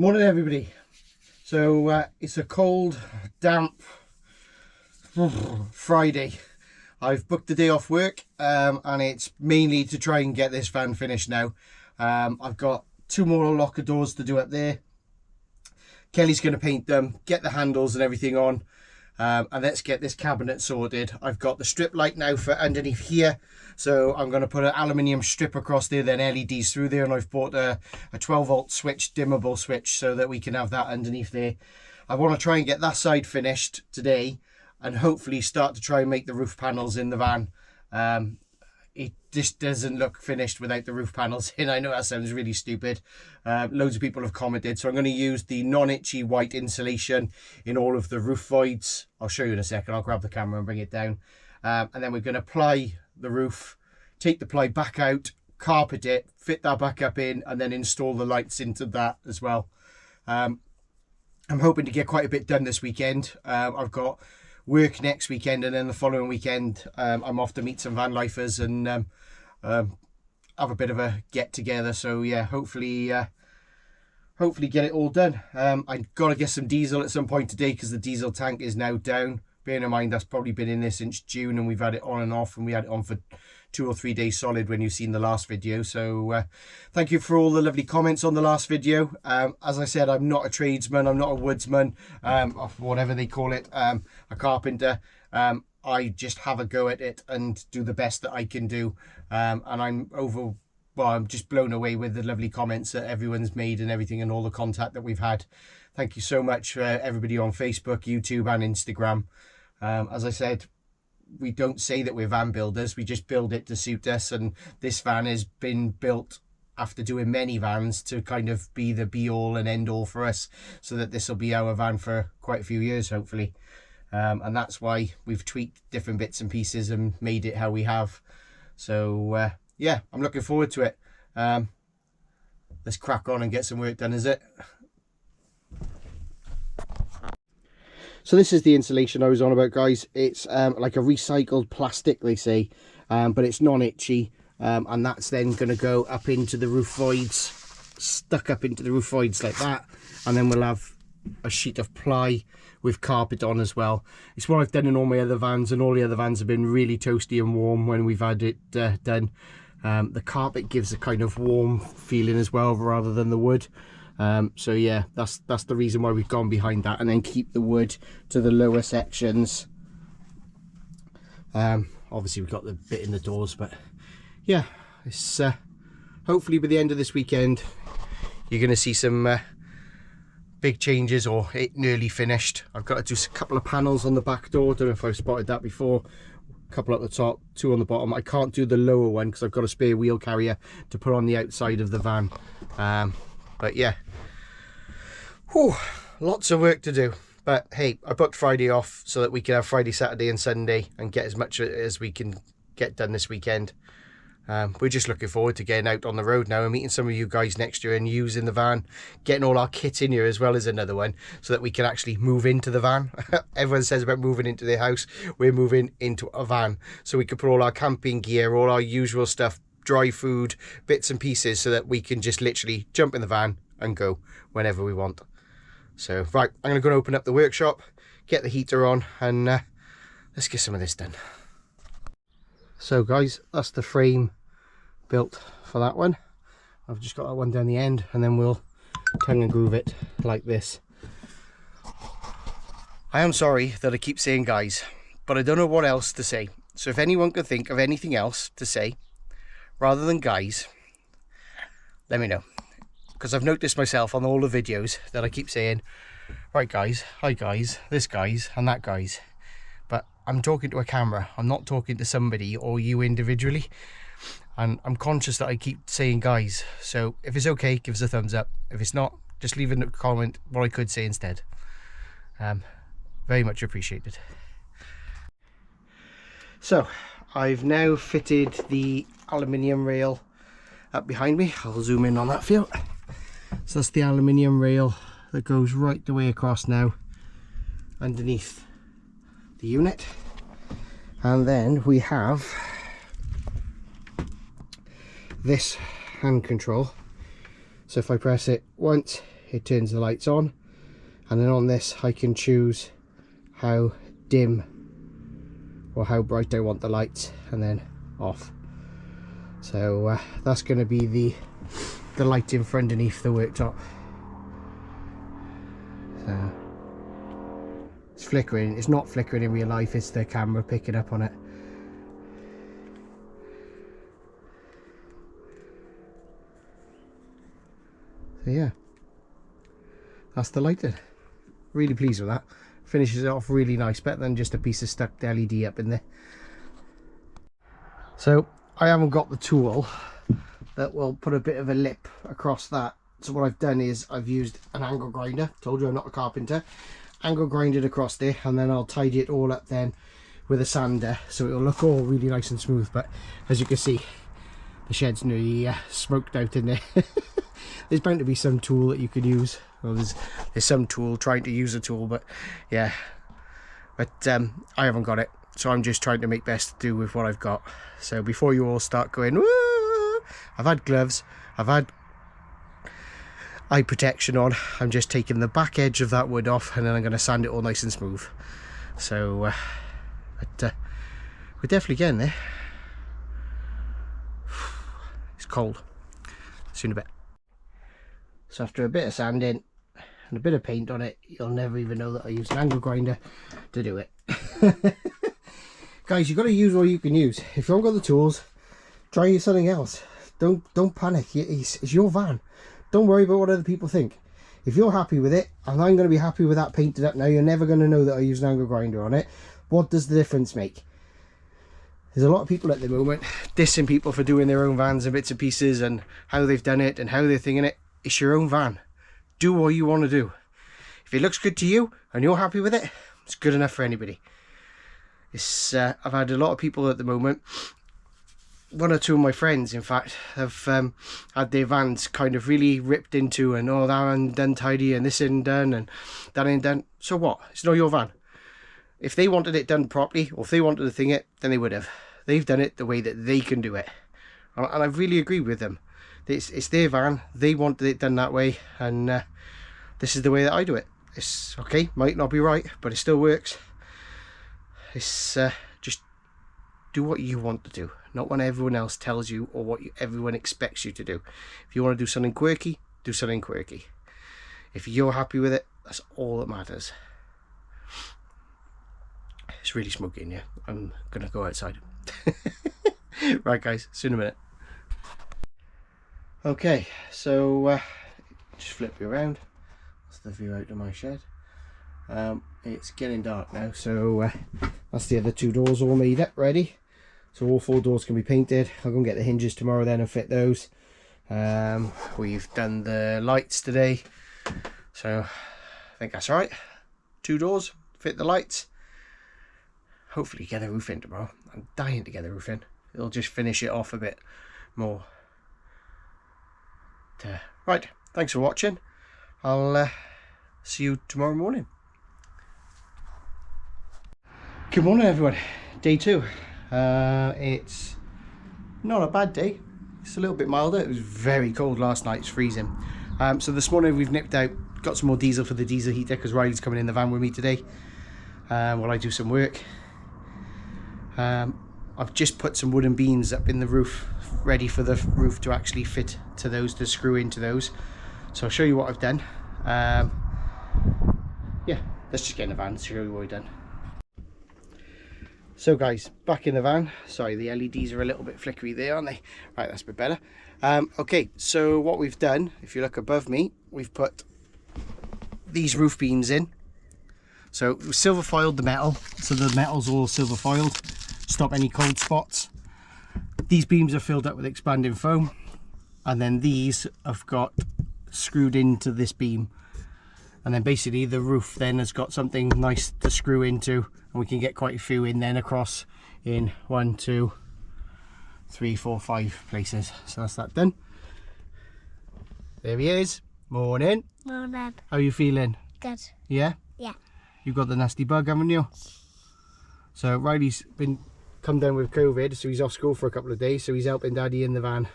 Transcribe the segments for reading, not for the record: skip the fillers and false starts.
Morning everybody. So it's a cold, damp Friday. I've booked the day off work and it's mainly to try and get this van finished now. I've got 2 more locker doors to do up there. Kelly's going to paint them, get the handles and everything on, and let's get this cabinet sorted. I've got the strip light now for underneath here, so I'm going to put an aluminium strip across there, then LEDs through there, and I've bought a 12-volt switch, dimmable switch, so that we can have that underneath there. I want to try and get that side finished today and hopefully start to try and make the roof panels in the van. It just doesn't look finished without the roof panels in. I know that sounds really stupid. Loads of people have commented, so I'm going to use the non-itchy white insulation in all of the roof voids. I'll show you in a second. I'll grab the camera and bring it down, and then we're going to ply the roof, take the ply back out, carpet it, fit that back up in, and then install the lights into that as well. I'm hoping to get quite a bit done this weekend. I've got work next weekend, and then the following weekend I'm off to meet some Vanlifers and have a bit of a get together. So yeah, hopefully get it all done. I've got to get some diesel at some point today because the diesel tank is now down. Bearing in mind that's probably been in there since June, and we've had it on and off, and we had it on for 2 or 3 days solid when you've seen the last video. So thank you for all the lovely comments on the last video. As I said, I'm not a tradesman, I'm not a woodsman, whatever they call it, a carpenter. I just have a go at it and do the best that I can do, and I'm just blown away with the lovely comments that everyone's made and everything, and all the contact that we've had. Thank you so much for everybody on Facebook, YouTube and Instagram. As I said, we don't say that we're van builders, we just build it to suit us, and this van has been built after doing many vans to kind of be the be all and end all for us, so that this will be our van for quite a few years hopefully, and that's why we've tweaked different bits and pieces and made it how we have. So yeah, I'm looking forward to it. Let's crack on and get some work done, is it? So this is the insulation I was on about, guys. It's like a recycled plastic, they say, but it's non-itchy, and that's then going to go up into the roof voids, stuck up into the roof voids like that, and then we'll have a sheet of ply with carpet on as well. It's what I've done in all my other vans, and all the other vans have been really toasty and warm when we've had it done. The carpet gives a kind of warm feeling as well, rather than the wood. So yeah, that's the reason why we've gone behind that, and then keep the wood to the lower sections. Obviously we've got the bit in the doors, but yeah, it's hopefully by the end of this weekend you're going to see some big changes, or it nearly finished. I've got to do a couple of panels on the back door. Don't know if I've spotted that before. A couple at the top, 2 on the bottom. I can't do the lower one because I've got a spare wheel carrier to put on the outside of the van. But yeah, whew, lots of work to do. But hey, I booked Friday off so that we can have Friday, Saturday and Sunday and get as much as we can get done this weekend. We're just looking forward to getting out on the road now and meeting some of you guys next year and using the van, getting all our kit in here as well as another one, so that we can actually move into the van. Everyone says about moving into their house. We're moving into a van, so we can put all our camping gear, all our usual stuff, dry food, bits and pieces, so that we can just literally jump in the van and go whenever we want. So right, I'm going to go and open up the workshop, get the heater on, and let's get some of this done. So guys, that's the frame built for that one. I've just got that one down the end, and then we'll tongue and groove it like this. I am sorry that I keep saying guys, but I don't know what else to say. So if anyone can think of anything else to say rather than guys, let me know, because I've noticed myself on all the videos that I keep saying, right guys, hi guys, this guys and that guys, but I'm talking to a camera, I'm not talking to somebody or you individually, and I'm conscious that I keep saying guys. So if it's okay, give us a thumbs up. If it's not, just leave a comment what I could say instead. Very much appreciated. So I've now fitted the aluminium rail up behind me. I'll zoom in on that for you. So that's the aluminium rail that goes right the way across now underneath the unit, and then we have this hand control. So if I press it once, it turns the lights on, and then on this I can choose how dim or how bright I want the lights, and then off. So that's going to be the lighting for underneath the worktop. So it's flickering. It's not flickering in real life, it's the camera picking up on it. So yeah, that's the lighting. Really pleased with that. Finishes it off really nice, better than just a piece of stuck LED up in there. So I haven't got the tool that will put a bit of a lip across that. So what I've done is I've used an angle grinder. Told you I'm not a carpenter. Angle grinded across there, and then I'll tidy it all up then with a sander, so it'll look all really nice and smooth. But as you can see, the shed's nearly smoked out in there. There's bound to be some tool that you could use. Well, there's some tool trying to use a tool, but yeah. But I haven't got it, so I'm just trying to make best do with what I've got. So before you all start going, woo, I've had gloves, I've had eye protection on, I'm just taking the back edge of that wood off, and then I'm going to sand it all nice and smooth. So but we're definitely getting there. It's cold. See you in a bit. So after a bit of sanding and a bit of paint on it, you'll never even know that I used an angle grinder to do it. Guys, you've got to use what you can use. If you haven't got the tools, try something else. Don't panic. It's your van. Don't worry about what other people think. If you're happy with it, and I'm going to be happy with that painted up now, you're never going to know that I used an angle grinder on it. What does the difference make? There's a lot of people at the moment dissing people for doing their own vans and bits and pieces and how they've done it and how they're thinking it. It's your own van. Do what you want to do. If it looks good to you and you're happy with it, it's good enough for anybody. It's I've had a lot of people at the moment, one or two of my friends in fact, have had their vans kind of really ripped into, and oh, that ain't done tidy and this ain't done and that ain't done. So what? It's not your van. If they wanted it done properly, or if they wanted to thing it, then they would have. They've done it the way that they can do it, and I really agree with them. It's their van, they wanted it done that way, and this is the way that I do it. It's okay, might not be right, but it still works. It's just do what you want to do, not what everyone else tells you or what everyone expects you to do. If you want to do something quirky, do something quirky. If you're happy with it, that's all that matters. It's really smoky in here. I'm gonna go outside. Right guys, see you in a minute. Okay, so just flip you around. That's the view out of my shed. It's getting dark now, so that's the other two doors all made up, ready. So all four doors can be painted. I'll go and get the hinges tomorrow then and fit those. We've done the lights today, so I think that's alright. Two doors, fit the lights. Hopefully get the roof in tomorrow. I'm dying to get the roof in. It'll just finish it off a bit more. Right, thanks for watching. I'll see you tomorrow morning. Good morning everyone. Day 2. It's not a bad day. It's a little bit milder. It was very cold last night. It's freezing. So this morning we've nipped out, got some more diesel for the diesel heater because Riley's coming in the van with me today while I do some work. I've just put some wooden beams up in the roof, ready for the roof to actually fit to those, to screw into those. So I'll show you what I've done. Yeah, let's just get in the van and show you what we've done. So guys, back in the van. Sorry, the LEDs are a little bit flickery there, aren't they? Right, that's a bit better. Okay, so what we've done, if you look above me, we've put these roof beams in. So we silver foiled the metal, so the metal's all silver foiled, stop any cold spots. These beams are filled up with expanding foam, and then these have got screwed into this beam, and then basically the roof then has got something nice to screw into, and we can get quite a few in then across in 1, 2, 3, 4, 5 places. So that's that done. There he is. Morning. Morning. How are you feeling? Good. Yeah? Yeah. You've got the nasty bug, haven't you? So Riley's come down with COVID, so he's off school for a couple of days, so he's helping Daddy in the van,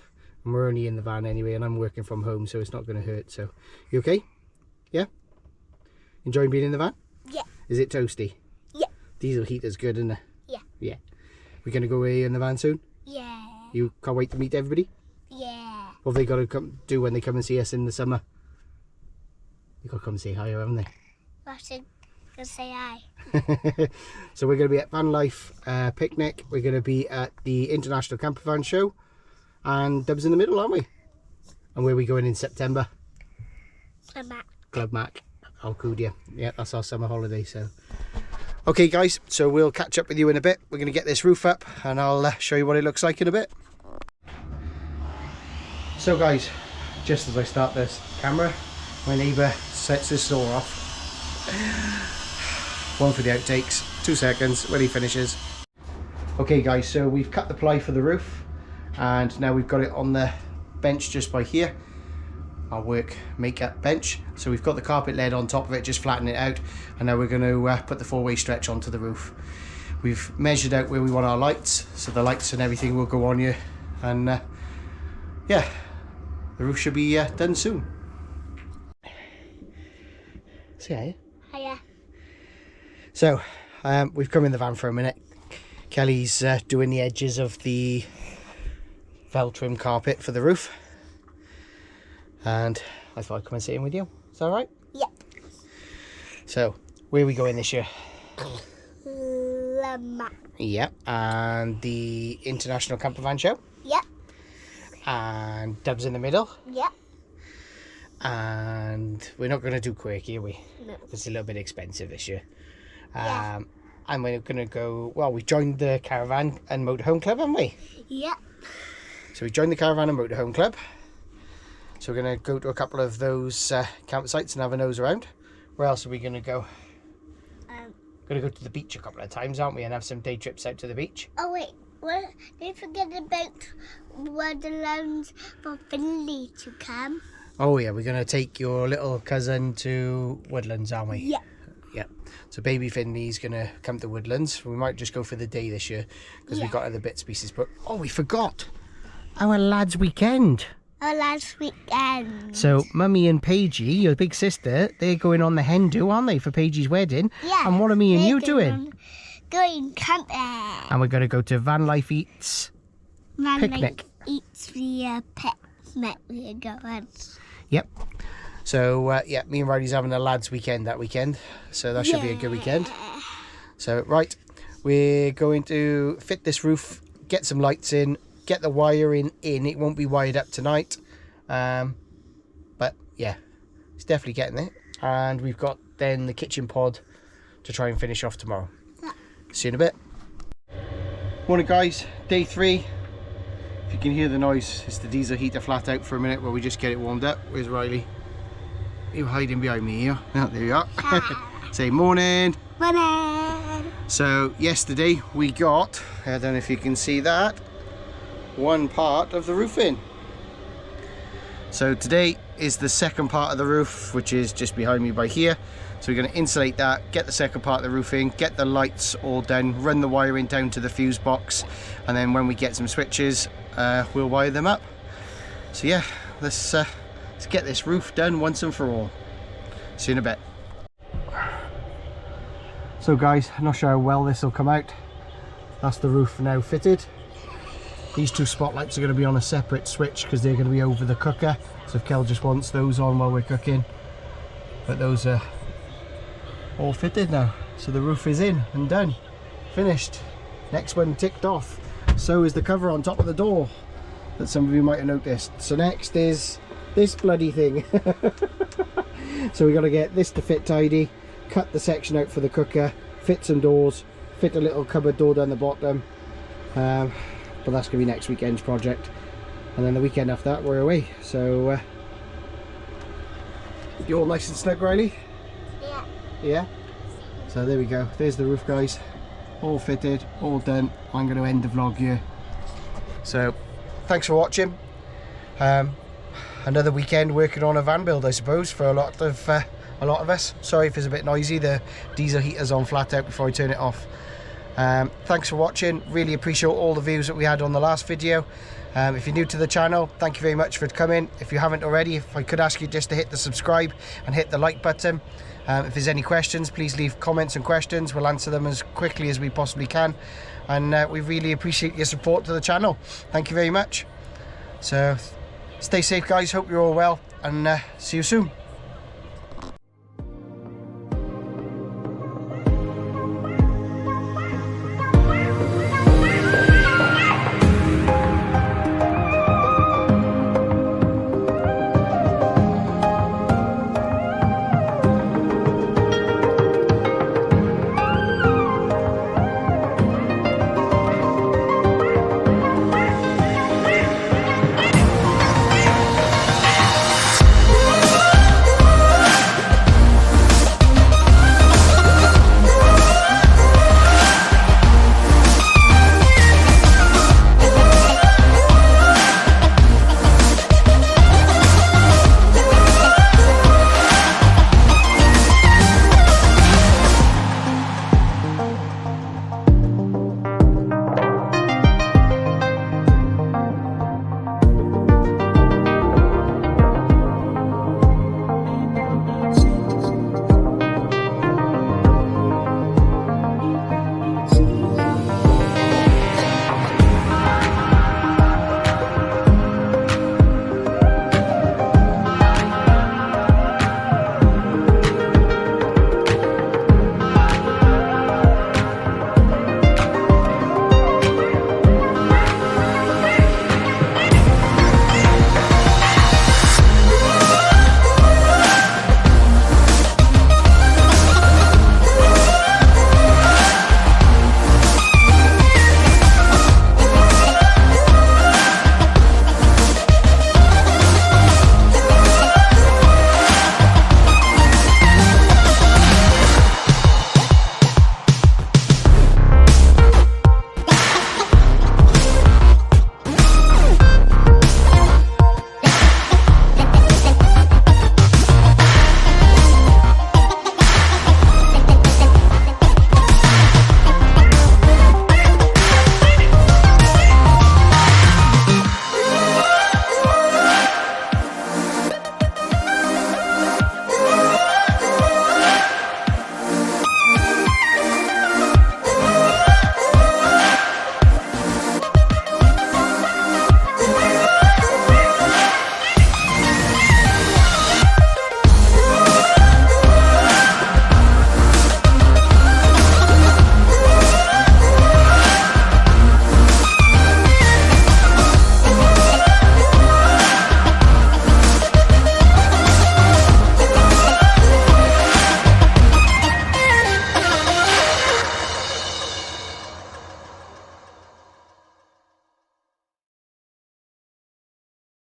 and we're only in the van anyway, and I'm working from home, so it's not going to hurt. So you okay? Yeah? Enjoying being in the van? Yeah. Is it toasty? Yeah. Diesel heater's good, isn't it? Yeah. Yeah. We're going to go away in the van soon? Yeah. You can't wait to meet everybody? Yeah. What have they got to come do when they come and see us in the summer? They've got to come and say hi, haven't they? I should go say hi. So we're going to be at Vanlife picnic. We're going to be at the International Camper Van Show. And Dub's in the middle, aren't we? And where are we going in September? Club Mac. Alcudia. Yeah, that's our summer holiday. So, okay, guys. So we'll catch up with you in a bit. We're going to get this roof up, and I'll show you what it looks like in a bit. So, guys, just as I start this camera, my neighbour sets his saw off. One for the outtakes. 2 seconds when he finishes. Okay, guys. So we've cut the ply for the roof, and now we've got it on the bench just by here. Our work makeup bench. So we've got the carpet laid on top of it, just flatten it out, and now we're going to put the 4-way stretch onto the roof. We've measured out where we want our lights, so the lights and everything will go on here, and yeah, the roof should be done soon. Say hi. Hiya. So we've come in the van for a minute. Kelly's doing the edges of the felt trim carpet for the roof, and I thought I'd come and sit in with you. Is that alright? Yeah. So, where are we going this year? Lama. Yeah, and the International Camper Van Show. Yeah. And Dub's in the middle. Yeah. And we're not going to do Quirky, are we? No. It's a little bit expensive this year. Yeah. And we're going to go, well, we joined the Caravan and Motorhome Club, haven't we? Yeah. So we joined the Caravan and Motorhome Club. So we're going to go to a couple of those campsites and have a nose around. Where else are we going to go? Going to go to the beach a couple of times, aren't we? And have some day trips out to the beach. Oh wait, well, don't forget about Wonderlands for Finley to come. Oh yeah, we're going to take your little cousin to Woodlands, aren't we? Yeah. Yeah. So baby Finley's going to come to Woodlands. We might just go for the day this year because we've got other bits pieces. But oh, we forgot our lads' weekend. Our last weekend. So Mummy and Paigey, your big sister, they're going on the hen do, aren't they, for Paigey's wedding? Yeah. And what are me and you doing? Going camping. And we're going to go to Vanlife Eats picnic. Eats the picnic we're going. Yep. So yeah, me and Riley's having a lads' weekend that weekend. So that should be a good weekend. So right, we're going to fit this roof, get some lights in, get the wiring in. It won't be wired up tonight, but yeah, it's definitely getting it. And we've got then the kitchen pod to try and finish off tomorrow. See you in a bit. Morning, guys. Day 3. If you can hear the noise, it's the diesel heater flat out for a minute while we just get it warmed up. Where's Riley? You're hiding behind me here. Oh, there you are. Say morning. Morning. So yesterday we got, I don't know if you can see that, one part of the roof in. So today is the second part of the roof, which is just behind me by here. So we're going to insulate that, get the second part of the roof in, get the lights all done, run the wiring down to the fuse box, and then when we get some switches, we'll wire them up. So yeah, let's get this roof done once and for all. See you in a bit. So guys, I'm not sure how well this will come out. That's the roof now fitted. These two spotlights are going to be on a separate switch because they're going to be over the cooker. So if Kel just wants those on while we're cooking. But those are all fitted now. So the roof is in and done. Finished. Next one ticked off. So is the cover on top of the door that some of you might have noticed. So next is this bloody thing. So we got to get this to fit tidy, cut the section out for the cooker, fit some doors, fit a little cupboard door down the bottom. But that's going to be next weekend's project. And then the weekend after that we're away. So you all nice and snug, Riley? Yeah. Yeah? So there we go. There's the roof, guys. All fitted, all done. I'm going to end the vlog here. So thanks for watching. Another weekend working on a van build, I suppose, for a lot of us. Sorry if it's a bit noisy. The diesel heater's on flat out before I turn it off. Thanks for watching. Really appreciate all the views that we had on the last video. If you're new to the channel, thank you very much for coming. If you haven't already, if I could ask you just to hit the subscribe and hit the like button. If there's any questions, please leave comments and questions. We'll answer them as quickly as we possibly can. And we really appreciate your support to the channel. Thank you very much. So stay safe, guys. Hope you're all well, and see you soon.